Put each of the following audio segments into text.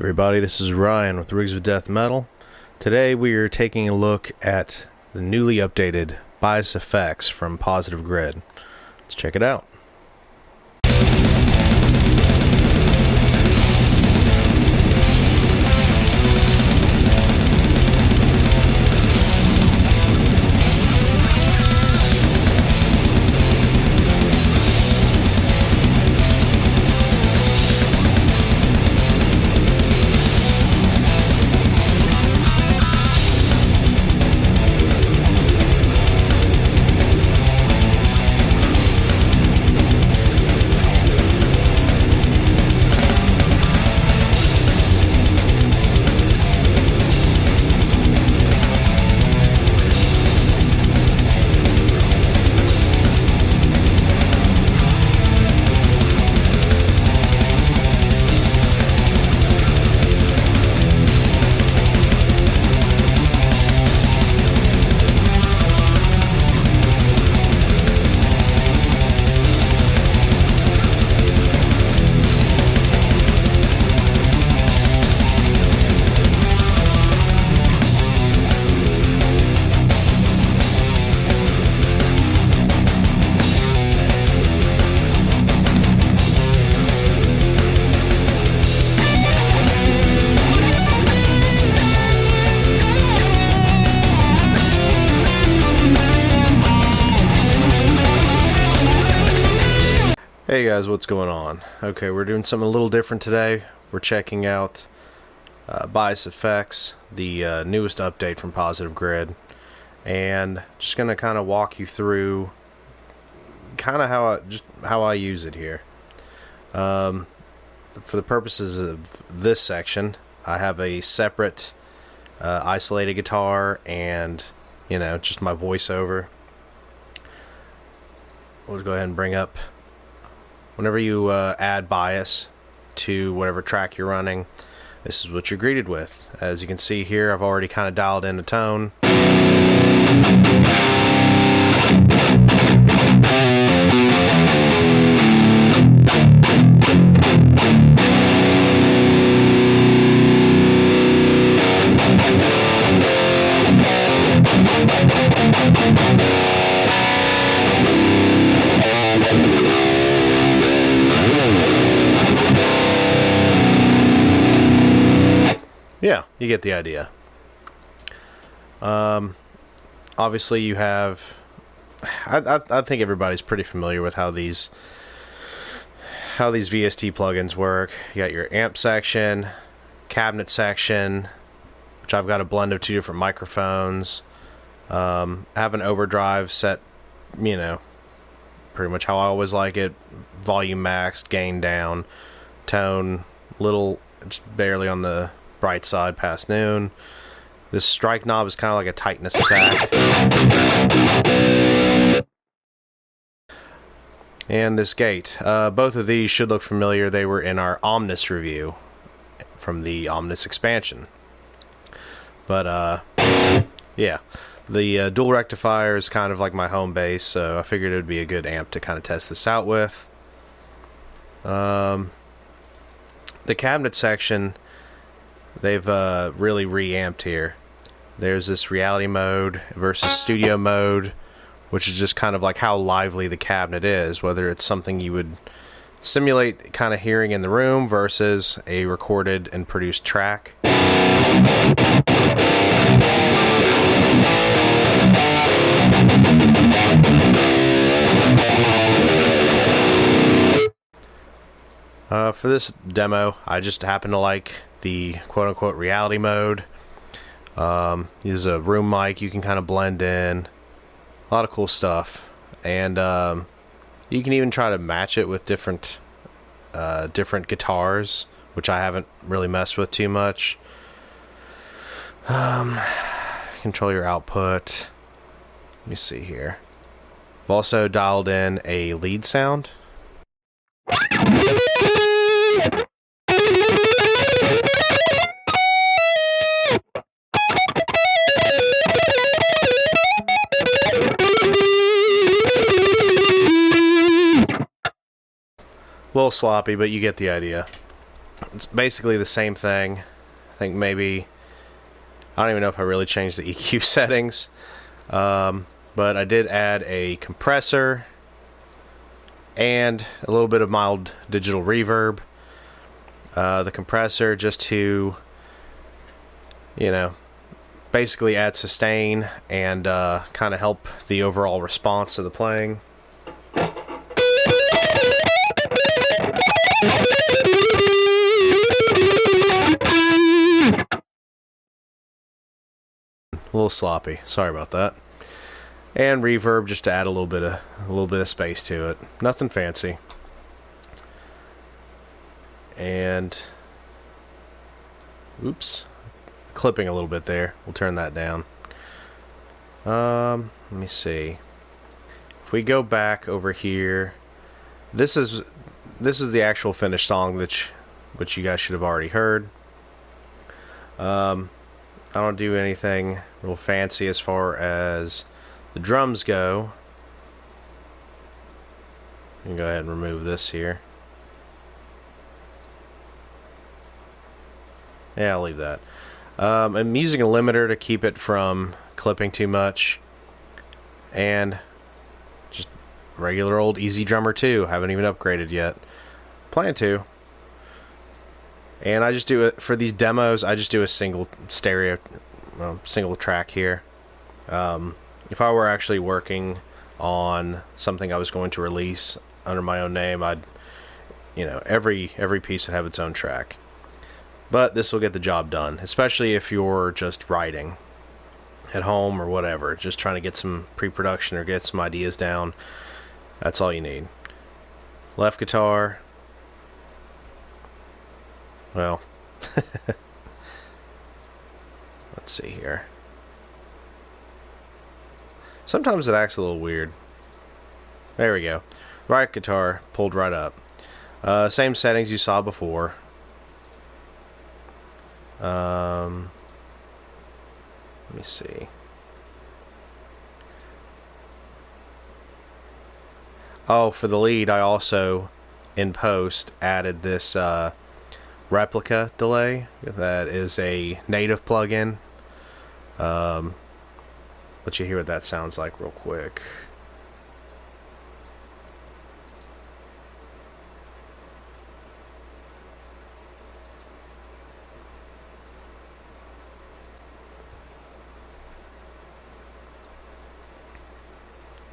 Everybody, this is Ryan with Rigs with Death Metal. Today we are taking a look at the newly updated Bias Effects from Positive Grid. Let's check it out. Hey guys, what's going on? Okay, we're doing something a little different today. We're checking out Bias Effects, the newest update from Positive Grid, and just gonna kind of walk you through kind of how I use it here. For the purposes of this section, I have a separate isolated guitar and just my voiceover. We'll go ahead and bring up. Whenever you add bias to whatever track you're running, this is what you're greeted with. As you can see here, I've already kind of dialed in the tone. Yeah, you get the idea. Obviously you have, I think everybody's pretty familiar with how these VST plugins work. You got your amp section, cabinet section, which I've got a blend of two different microphones. Have an overdrive set, pretty much how I always like it. Volume maxed, gain down, tone little, just barely on the bright side past noon. This strike knob is kind of like a tightness attack. And this gate. Both of these should look familiar. They were in our Omnis review from the Omnis expansion. But, yeah. The dual rectifier is kind of like my home base, so I figured it would be a good amp to kind of test this out with. The cabinet section, they've really reamped here. There's this reality mode versus studio mode, which is just kind of like how lively the cabinet is, whether it's something you would simulate kind of hearing in the room versus a recorded and produced track. For this demo, I just happen to like the quote-unquote reality mode. Use a room mic, you can kind of blend in. A lot of cool stuff. And you can even try to match it with different guitars, which I haven't really messed with too much. Control your output. Let me see here. I've also dialed in a lead sound. A little sloppy, but you get the idea. It's basically the same thing. I think maybe, I don't even know if I really changed the EQ settings, but I did add a compressor and a little bit of mild digital reverb. The compressor just to, you know, basically add sustain and kind of help the overall response of the playing. A little sloppy, sorry about that. And reverb just to add a little bit of space to it. Nothing fancy. And oops, clipping a little bit there. We'll turn that down. Let me see. If we go back over here, this is the actual finished song which you guys should have already heard. I don't do anything real fancy as far as the drums go. You can go ahead and remove this here. Yeah, I'll leave that. I'm using a limiter to keep it from clipping too much. And just regular old EZdrummer 2. Haven't even upgraded yet. Plan to. And I just do it for these demos. I just do a single stereo, single track here. If I were actually working on something I was going to release under my own name, I'd, you know, every piece would have its own track. But this will get the job done, especially if you're just writing at home or whatever, just trying to get some pre-production or get some ideas down. That's all you need. Left guitar. Well, let's see here. Sometimes it acts a little weird. There we go. Right guitar pulled right up. Same settings you saw before. Let me see. Oh, for the lead, I also, in post, added this replica delay. That is a native plugin. Let you hear what that sounds like real quick.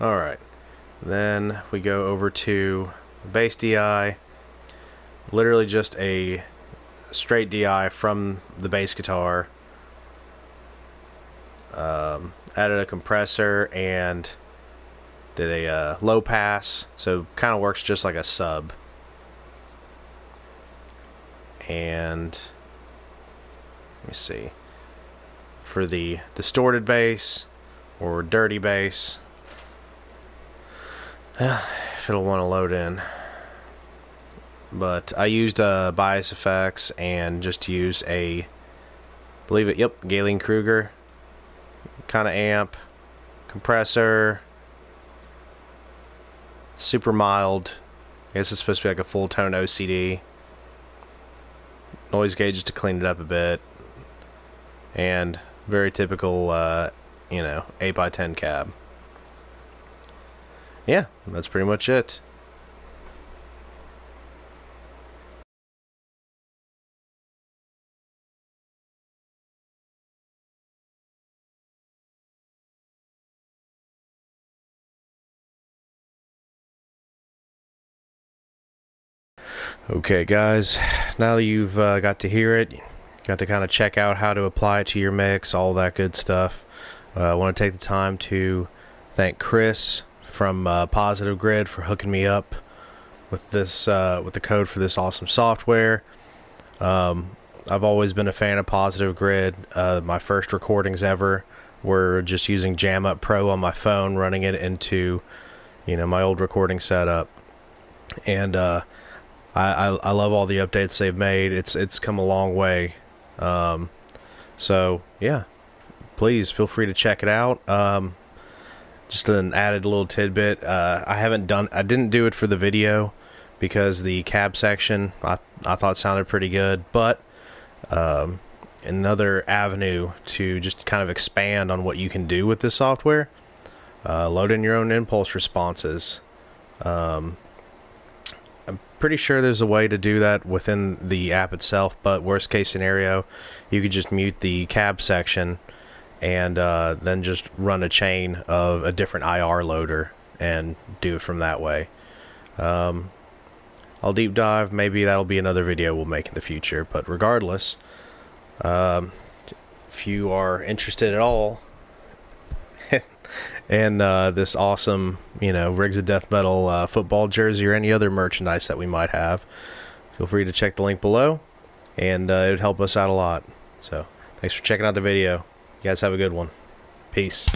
Alright, then we go over to bass DI. Literally just a straight DI from the bass guitar. Added a compressor and did a low pass, so kind of works just like a sub. And let me see, for the distorted bass or dirty bass, if it'll want to load in. But I used Bias Effects and just use a, believe it, yep, Galen Kruger kind of amp, compressor, super mild. I guess it's supposed to be like a full tone OCD. Noise gauge to clean it up a bit, and very typical, you know, 8x10 cab. Yeah, that's pretty much it. Okay guys, now that you've got to hear it, got to kind of check out how to apply it to your mix, all that good stuff, I want to take the time to thank Chris from Positive Grid for hooking me up with this, with the code for this awesome software. I've always been a fan of Positive Grid. My first recordings ever were just using Jam Up Pro on my phone, running it into, you know, my old recording setup, and I love all the updates they've made. It's come a long way. So yeah, please feel free to check it out. Just an added little tidbit. I didn't do it for the video because the cab section I thought sounded pretty good, but another avenue to just kind of expand on what you can do with this software, load in your own impulse responses. I'm pretty sure there's a way to do that within the app itself, but worst case scenario, you could just mute the cab section and then just run a chain of a different IR loader and do it from that way. I'll deep dive. Maybe that'll be another video we'll make in the future. But regardless, if you are interested at all in this awesome, Rigs of Death Metal football jersey or any other merchandise that we might have, feel free to check the link below, and it would help us out a lot. So thanks for checking out the video. You guys have a good one. Peace.